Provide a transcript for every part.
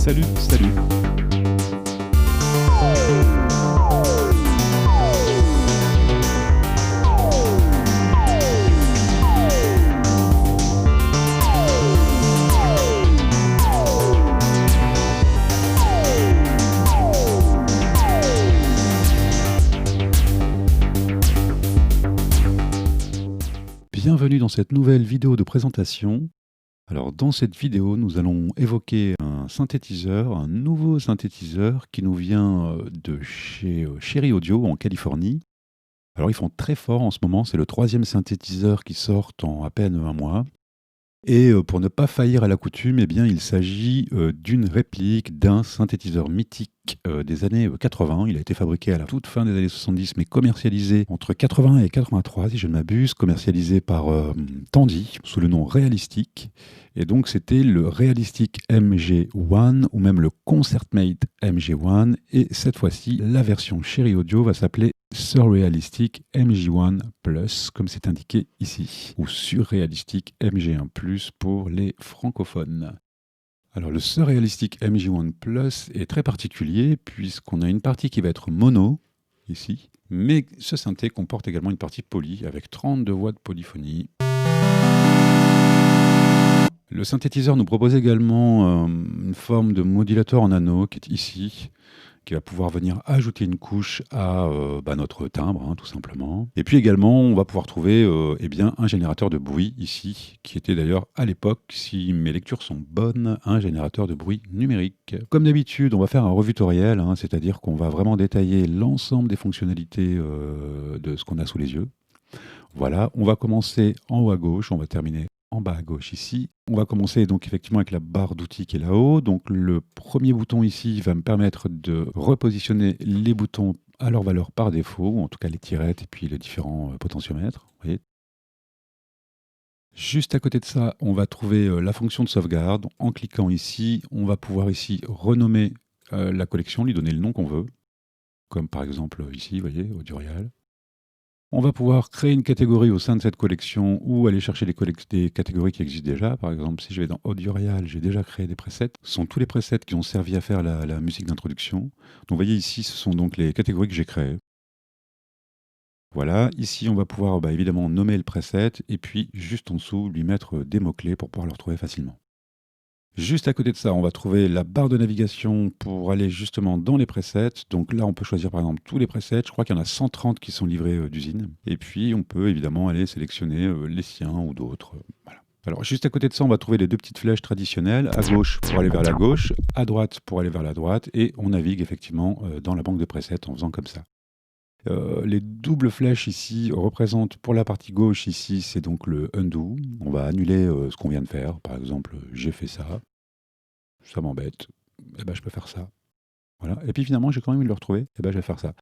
Salut, salut. Bienvenue dans cette nouvelle vidéo de présentation. Alors dans cette vidéo, nous allons évoquer un synthétiseur, un nouveau synthétiseur qui nous vient de chez Cherry Audio en Californie. Alors ils font très fort en ce moment, c'est le 3e synthétiseur qui sort en à peine un mois. Et pour ne pas faillir à la coutume, eh bien, il s'agit d'une réplique d'un synthétiseur mythique des années 80. Il a été fabriqué à la toute fin des années 70, mais commercialisé entre 80 et 83, si je ne m'abuse, commercialisé par Tandy, sous le nom Realistic. Et donc, c'était le Realistic MG1 ou même le Concertmate MG1. Et cette fois-ci, la version Cherry Audio va s'appeler Surrealistic MG1 Plus, comme c'est indiqué ici, ou Surrealistic MG1 Plus pour les francophones. Alors le Surrealistic MG1 Plus est très particulier puisqu'on a une partie qui va être mono, ici, mais ce synthé comporte également une partie poly avec 32 voix de polyphonie. Le synthétiseur nous propose également une forme de modulateur en anneau qui est ici, qui va pouvoir venir ajouter une couche à notre timbre, tout simplement. Et puis également, on va pouvoir trouver un générateur de bruit ici, qui était d'ailleurs à l'époque, si mes lectures sont bonnes, un générateur de bruit numérique. Comme d'habitude, on va faire un revutoriel, c'est-à-dire qu'on va vraiment détailler l'ensemble des fonctionnalités de ce qu'on a sous les yeux. Voilà, on va commencer en haut à gauche, on va terminer en bas à gauche ici. On va commencer donc effectivement avec la barre d'outils qui est là-haut. Donc le premier bouton ici va me permettre de repositionner les boutons à leur valeur par défaut, ou en tout cas les tirettes et puis les différents potentiomètres. Vous voyez. Juste à côté de ça, on va trouver la fonction de sauvegarde. En cliquant ici, on va pouvoir ici renommer la collection, lui donner le nom qu'on veut. Comme par exemple ici, vous voyez, Audiorial. On va pouvoir créer une catégorie au sein de cette collection ou aller chercher des catégories qui existent déjà. Par exemple, si je vais dans Audiorial, j'ai déjà créé des presets. Ce sont tous les presets qui ont servi à faire la musique d'introduction. Donc vous voyez ici, ce sont donc les catégories que j'ai créées. Voilà, ici on va pouvoir évidemment nommer le preset et puis juste en dessous lui mettre des mots-clés pour pouvoir le retrouver facilement. Juste à côté de ça, on va trouver la barre de navigation pour aller justement dans les presets. Donc là, on peut choisir par exemple tous les presets. Je crois qu'il y en a 130 qui sont livrés d'usine. Et puis, on peut évidemment aller sélectionner les siens ou d'autres. Voilà. Alors, juste à côté de ça, on va trouver les deux petites flèches traditionnelles. À gauche pour aller vers la gauche, à droite pour aller vers la droite. Et on navigue effectivement dans la banque de presets en faisant comme ça. Les doubles flèches ici représentent pour la partie gauche ici, c'est donc le undo. On va annuler ce qu'on vient de faire. Par exemple, j'ai fait ça. Ça m'embête. Eh ben, je peux faire ça. Voilà. Et puis finalement, j'ai quand même envie de le retrouver. Eh ben, je vais faire ça.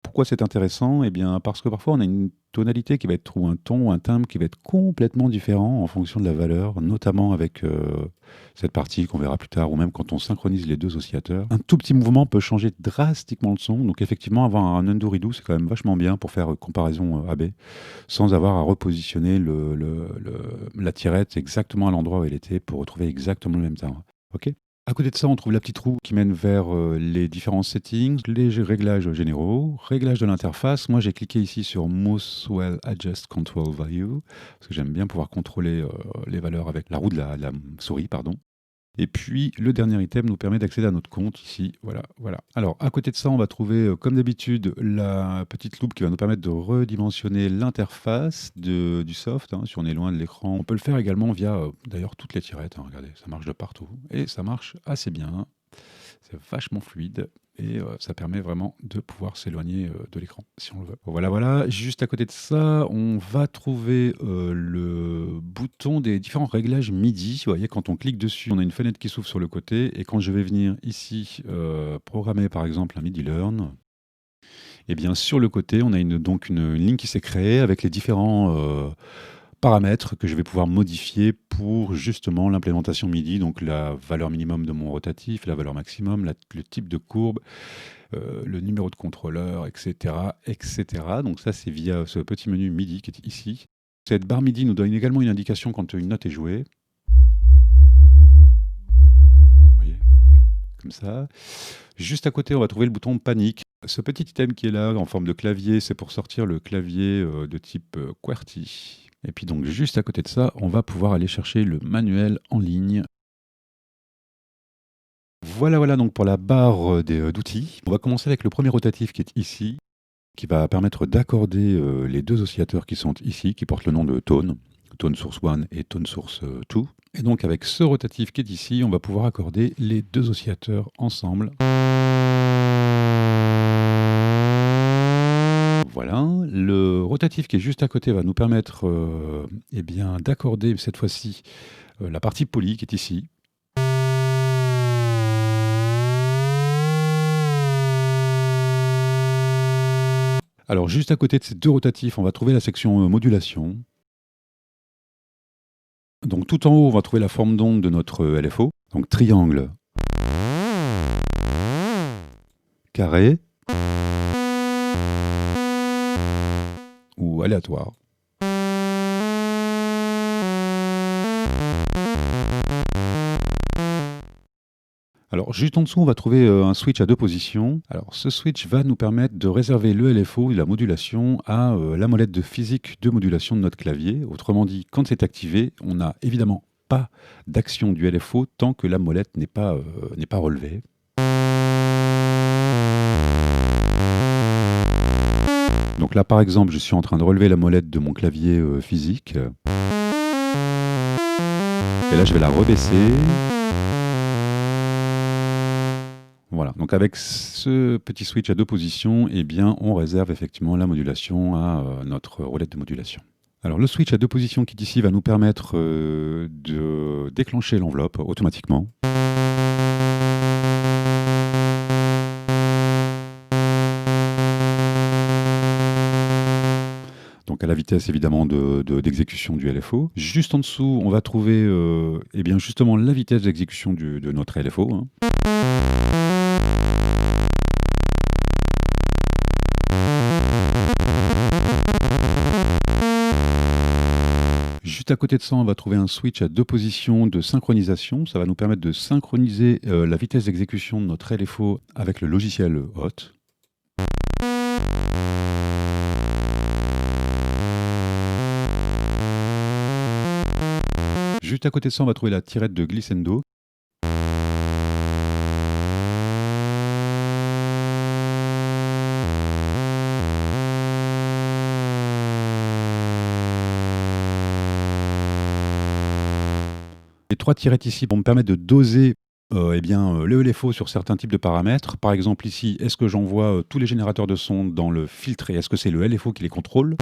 Pourquoi c'est intéressant? Eh bien, parce que parfois, on a une tonalité qui va être, ou un ton, ou un timbre qui va être complètement différent en fonction de la valeur, notamment avec cette partie qu'on verra plus tard, ou même quand on synchronise les deux oscillateurs. Un tout petit mouvement peut changer drastiquement le son. Donc effectivement, avoir un undo-redo, c'est quand même vachement bien pour faire comparaison AB, sans avoir à repositionner la tirette exactement à l'endroit où elle était pour retrouver exactement le même timbre. Ok? À côté de ça, on trouve la petite roue qui mène vers les différents settings, les réglages généraux, réglages de l'interface. Moi, j'ai cliqué ici sur Mousewell Adjust Control Value, parce que j'aime bien pouvoir contrôler les valeurs avec la roue de la souris, pardon. Et puis, le dernier item nous permet d'accéder à notre compte ici. Voilà, voilà. Alors, à côté de ça, on va trouver, comme d'habitude, la petite loupe qui va nous permettre de redimensionner l'interface du soft. Si on est loin de l'écran, on peut le faire également via, d'ailleurs, toutes les tirettes. Regardez, ça marche de partout. Et ça marche assez bien. C'est vachement fluide. Et ça permet vraiment de pouvoir s'éloigner de l'écran, si on le veut. Voilà, voilà. Juste à côté de ça, on va trouver le bouton des différents réglages MIDI. Vous voyez, quand on clique dessus, on a une fenêtre qui s'ouvre sur le côté. Et quand je vais venir ici programmer, par exemple, un MIDI Learn, et bien sur le côté, on a donc une ligne qui s'est créée avec les différents paramètres que je vais pouvoir modifier pour justement l'implémentation MIDI, donc la valeur minimum de mon rotatif, la valeur maximum, le type de courbe, le numéro de contrôleur, etc., etc. Donc ça, c'est via ce petit menu MIDI qui est ici. Cette barre MIDI nous donne également une indication quand une note est jouée. Vous voyez ? comme ça. Juste à côté, on va trouver le bouton panique. Ce petit item qui est là, en forme de clavier, c'est pour sortir le clavier de type QWERTY. Et puis donc, juste à côté de ça, on va pouvoir aller chercher le manuel en ligne. Voilà donc pour la barre d'outils. On va commencer avec le premier rotatif qui est ici, qui va permettre d'accorder les deux oscillateurs qui sont ici, qui portent le nom de Tone, Tone Source 1 et Tone Source 2. Et donc avec ce rotatif qui est ici, on va pouvoir accorder les deux oscillateurs ensemble. Voilà, le rotatif qui est juste à côté va nous permettre d'accorder cette fois-ci la partie polie qui est ici. Alors juste à côté de ces deux rotatifs, on va trouver la section modulation. Donc tout en haut, on va trouver la forme d'onde de notre LFO. Donc triangle, carré ou aléatoire. Alors juste en dessous, on va trouver un switch à deux positions. Alors ce switch va nous permettre de réserver le LFO et la modulation à la molette de physique de modulation de notre clavier. Autrement dit, quand c'est activé, on n'a évidemment pas d'action du LFO tant que la molette n'est pas relevée. Donc là par exemple, je suis en train de relever la molette de mon clavier physique. Et là je vais la rebaisser. Voilà, donc avec ce petit switch à deux positions, eh bien, on réserve effectivement la modulation à notre roulette de modulation. Alors le switch à deux positions qui est ici va nous permettre de déclencher l'enveloppe automatiquement. Donc à la vitesse évidemment d'exécution du LFO. Juste en dessous, on va trouver justement la vitesse d'exécution de notre LFO. Hein. Juste à côté de ça, on va trouver un switch à deux positions de synchronisation. Ça va nous permettre de synchroniser la vitesse d'exécution de notre LFO avec le logiciel Hot. Juste à côté de ça, on va trouver la tirette de glissando. Les trois tirettes ici pour me permettre de doser le LFO sur certains types de paramètres. Par exemple ici, est-ce que j'envoie tous les générateurs de son dans le filtre et est-ce que c'est le LFO qui les contrôle ?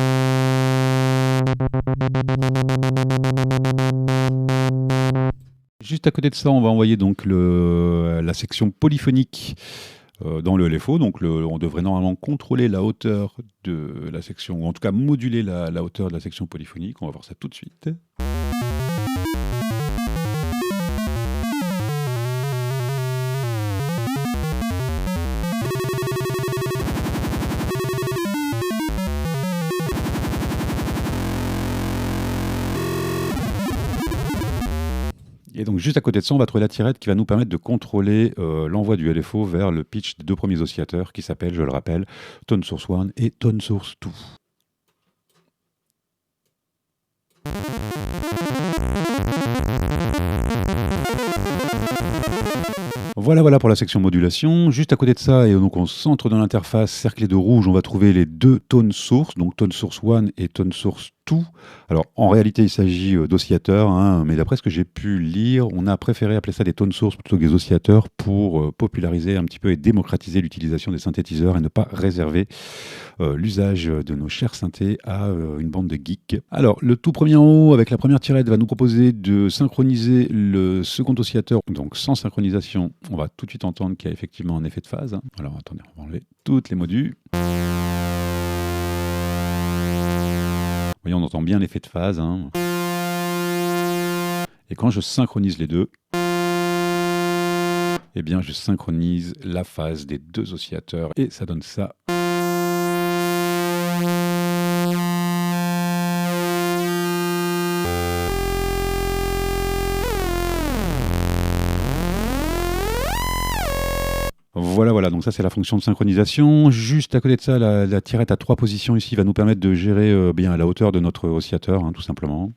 Juste à côté de ça, on va envoyer donc la section polyphonique dans le LFO. Donc on devrait normalement contrôler la hauteur de la section, ou en tout cas moduler la hauteur de la section polyphonique. On va voir ça tout de suite. Et donc juste à côté de ça, on va trouver la tirette qui va nous permettre de contrôler l'envoi du LFO vers le pitch des deux premiers oscillateurs qui s'appellent, je le rappelle, Tone Source 1 et Tone Source 2. Voilà pour la section modulation. Juste à côté de ça, et donc au centre de l'interface cerclée de rouge, on va trouver les deux Tone Source, donc Tone Source 1 et Tone Source 2. Alors en réalité, il s'agit d'oscillateurs, hein, mais d'après ce que j'ai pu lire, on a préféré appeler ça des Tone Source plutôt que des oscillateurs pour populariser un petit peu et démocratiser l'utilisation des synthétiseurs et ne pas réserver l'usage de nos chers synthés à une bande de geeks. Alors le tout premier en haut, avec la première tirette, va nous proposer de synchroniser le second oscillateur, donc sans synchronisation. On va tout de suite entendre qu'il y a effectivement un effet de phase. Alors attendez, on va enlever toutes les modules. Vous voyez, on entend bien l'effet de phase. Hein. Et quand je synchronise les deux, eh bien je synchronise la phase des deux oscillateurs et ça donne ça. Voilà, voilà, donc ça c'est la fonction de synchronisation. Juste à côté de ça, la tirette à 3 positions ici va nous permettre de gérer bien la hauteur de notre oscillateur, hein, tout simplement.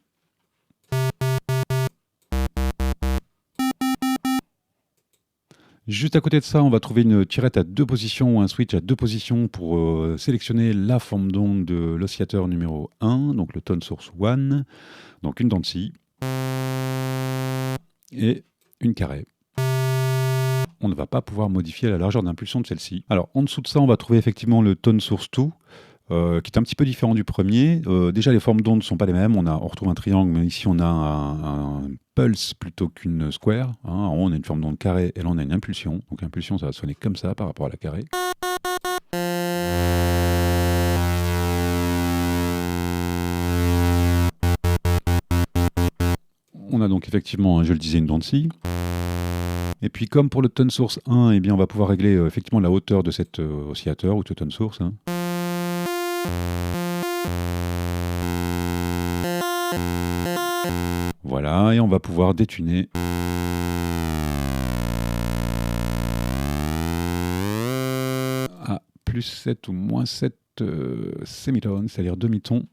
Juste à côté de ça, on va trouver une tirette à 2 positions ou un switch à 2 positions pour sélectionner la forme d'onde de l'oscillateur numéro 1, donc le tone source 1, donc une dent de scie et une carrée. On ne va pas pouvoir modifier la largeur d'impulsion de celle-ci. Alors en dessous de ça, on va trouver effectivement le tone source 2, qui est un petit peu différent du premier. Déjà, les formes d'onde ne sont pas les mêmes. On retrouve un triangle, mais ici, on a un pulse plutôt qu'une square. Hein. En haut, on a une forme d'onde carrée, et là, on a une impulsion. Donc, impulsion, ça va sonner comme ça par rapport à la carrée. On a donc effectivement, je le disais, une dent de scie. Et puis, comme pour le tone source 1, eh bien, on va pouvoir régler effectivement la hauteur de cet oscillateur ou de tone source. Hein. Voilà, et on va pouvoir détuner. À plus 7 ou moins 7 sémitones, c'est-à-dire demi-tons.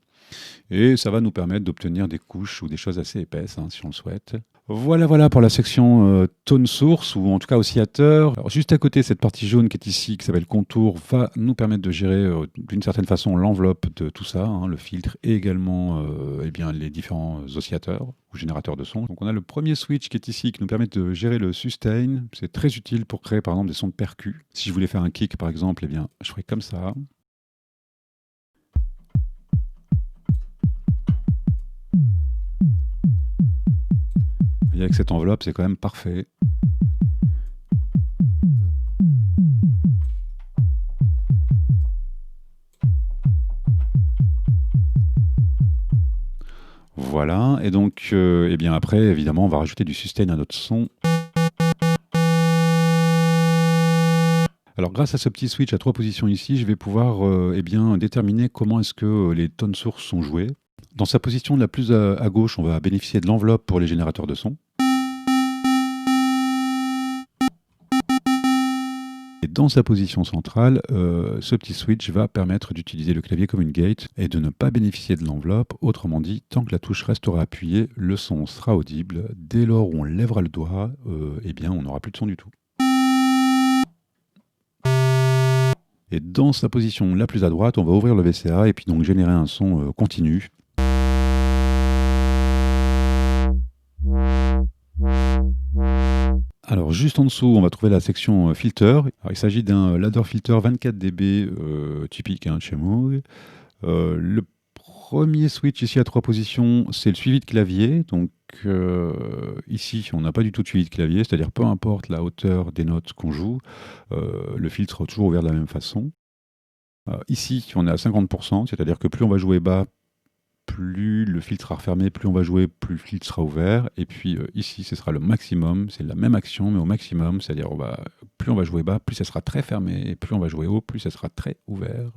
Et ça va nous permettre d'obtenir des couches ou des choses assez épaisses, hein, si on le souhaite. Voilà, voilà pour la section tone source, ou en tout cas oscillateur. Alors, juste à côté, cette partie jaune qui est ici, qui s'appelle contour, va nous permettre de gérer d'une certaine façon l'enveloppe de tout ça, hein, le filtre et également eh bien, les différents oscillateurs ou générateurs de son. Donc on a le premier switch qui est ici, qui nous permet de gérer le sustain. C'est très utile pour créer par exemple des sons de percus. Si je voulais faire un kick par exemple, eh bien, je ferais comme ça. Et avec cette enveloppe, c'est quand même parfait. Voilà, et donc, eh bien après, évidemment, on va rajouter du sustain à notre son. Alors, grâce à ce petit switch à 3 positions ici, je vais pouvoir eh bien, déterminer comment est-ce que les tones sources sont jouées. Dans sa position la plus à gauche, on va bénéficier de l'enveloppe pour les générateurs de son. Et dans sa position centrale, ce petit switch va permettre d'utiliser le clavier comme une gate et de ne pas bénéficier de l'enveloppe. Autrement dit, tant que la touche restera appuyée, le son sera audible. Dès lors où on lèvera le doigt, eh bien, on n'aura plus de son du tout. Et dans sa position la plus à droite, on va ouvrir le VCA et puis donc générer un son continu. Alors juste en dessous, on va trouver la section filter. Alors, il s'agit d'un ladder filter 24 dB typique hein, de chez Moog. Le premier switch ici à 3 positions, c'est le suivi de clavier. Donc ici, on n'a pas du tout de suivi de clavier, c'est-à-dire peu importe la hauteur des notes qu'on joue, le filtre sera toujours ouvert de la même façon. Ici, on est à 50%, c'est-à-dire que plus on va jouer bas, plus le filtre sera refermé, plus on va jouer, plus le filtre sera ouvert. Et puis ici, ce sera le maximum, c'est la même action, mais au maximum, c'est-à-dire plus on va jouer bas, plus ça sera très fermé, et plus on va jouer haut, plus ça sera très ouvert.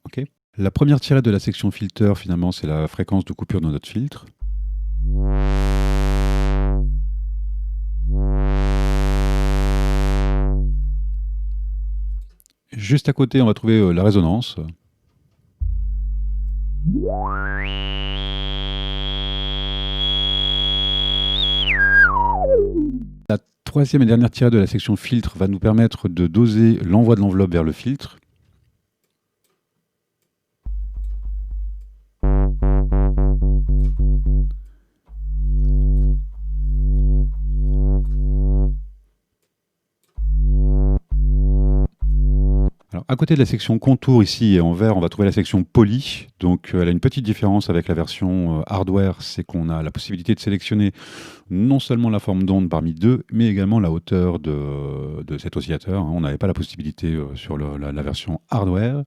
Ok. La première tirette de la section filter, finalement, c'est la fréquence de coupure de notre filtre. Juste à côté, on va trouver la résonance. La troisième et dernière tirette de la section filtre va nous permettre de doser l'envoi de l'enveloppe vers le filtre. Alors, à côté de la section contour, ici en vert, on va trouver la section poly. Donc, elle a une petite différence avec la version hardware, c'est qu'on a la possibilité de sélectionner non seulement la forme d'onde parmi deux, mais également la hauteur de cet oscillateur. On n'avait pas la possibilité sur la version hardware.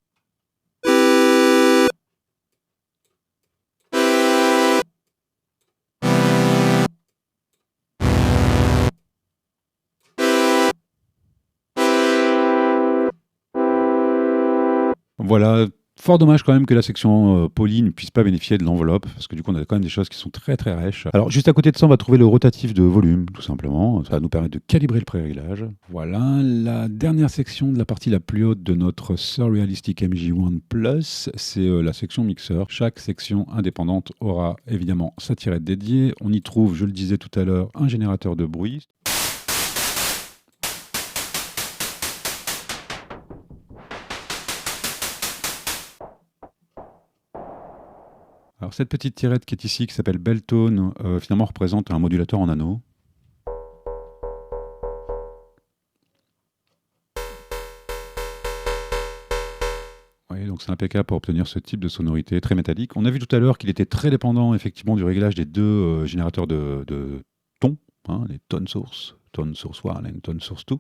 Voilà, Fort dommage quand même que la section poly ne puisse pas bénéficier de l'enveloppe, parce que du coup on a quand même des choses qui sont très très rêches. Alors juste à côté de ça, on va trouver le rotatif de volume, tout simplement. Ça va nous permettre de calibrer le pré-réglage. Voilà, la dernière section de la partie la plus haute de notre Surrealistic MJ1 Plus, c'est la section mixeur. Chaque section indépendante aura évidemment sa tirette dédiée. On y trouve, je le disais tout à l'heure, un générateur de bruit. Alors cette petite tirette qui est ici, qui s'appelle Belltone, finalement représente un modulateur en anneau. Oui, donc c'est impeccable pour obtenir ce type de sonorité très métallique. On a vu tout à l'heure qu'il était très dépendant effectivement du réglage des deux générateurs de tons, hein, les tone source 1 et tone source 2.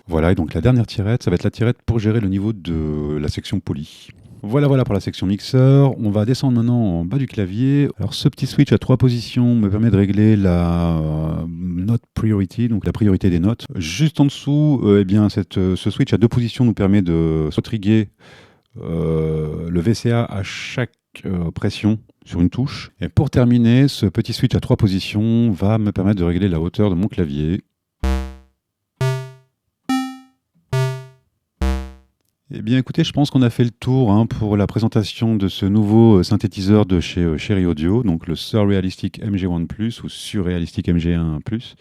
Voilà, et donc la dernière tirette, ça va être la tirette pour gérer le niveau de la section poly. Voilà, voilà pour la section mixeur. On va descendre maintenant en bas du clavier. Alors ce petit switch à 3 positions me permet de régler la note priority, donc la priorité des notes. Juste en dessous, eh bien, ce switch à 2 positions nous permet de trigger le VCA à chaque pression sur une touche. Et pour terminer, ce petit switch à 3 positions va me permettre de régler la hauteur de mon clavier. Eh bien écoutez, je pense qu'on a fait le tour hein, pour la présentation de ce nouveau synthétiseur de chez Cherry Audio, donc le Surrealistic MG1 Plus ou Surrealistic MG1 Plus.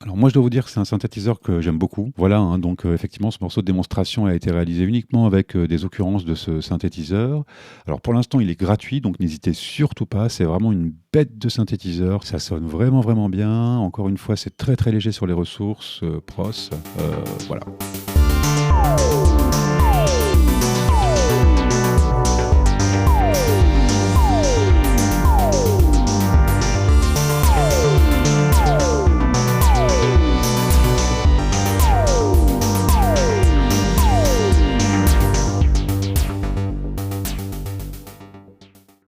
Alors moi je dois vous dire que c'est un synthétiseur que j'aime beaucoup. Voilà, hein, donc effectivement ce morceau de démonstration a été réalisé uniquement avec des occurrences de ce synthétiseur. Alors pour l'instant il est gratuit, donc n'hésitez surtout pas, c'est vraiment une bête de synthétiseur. Ça sonne vraiment vraiment bien. Encore une fois c'est très très léger sur les ressources pros. Voilà.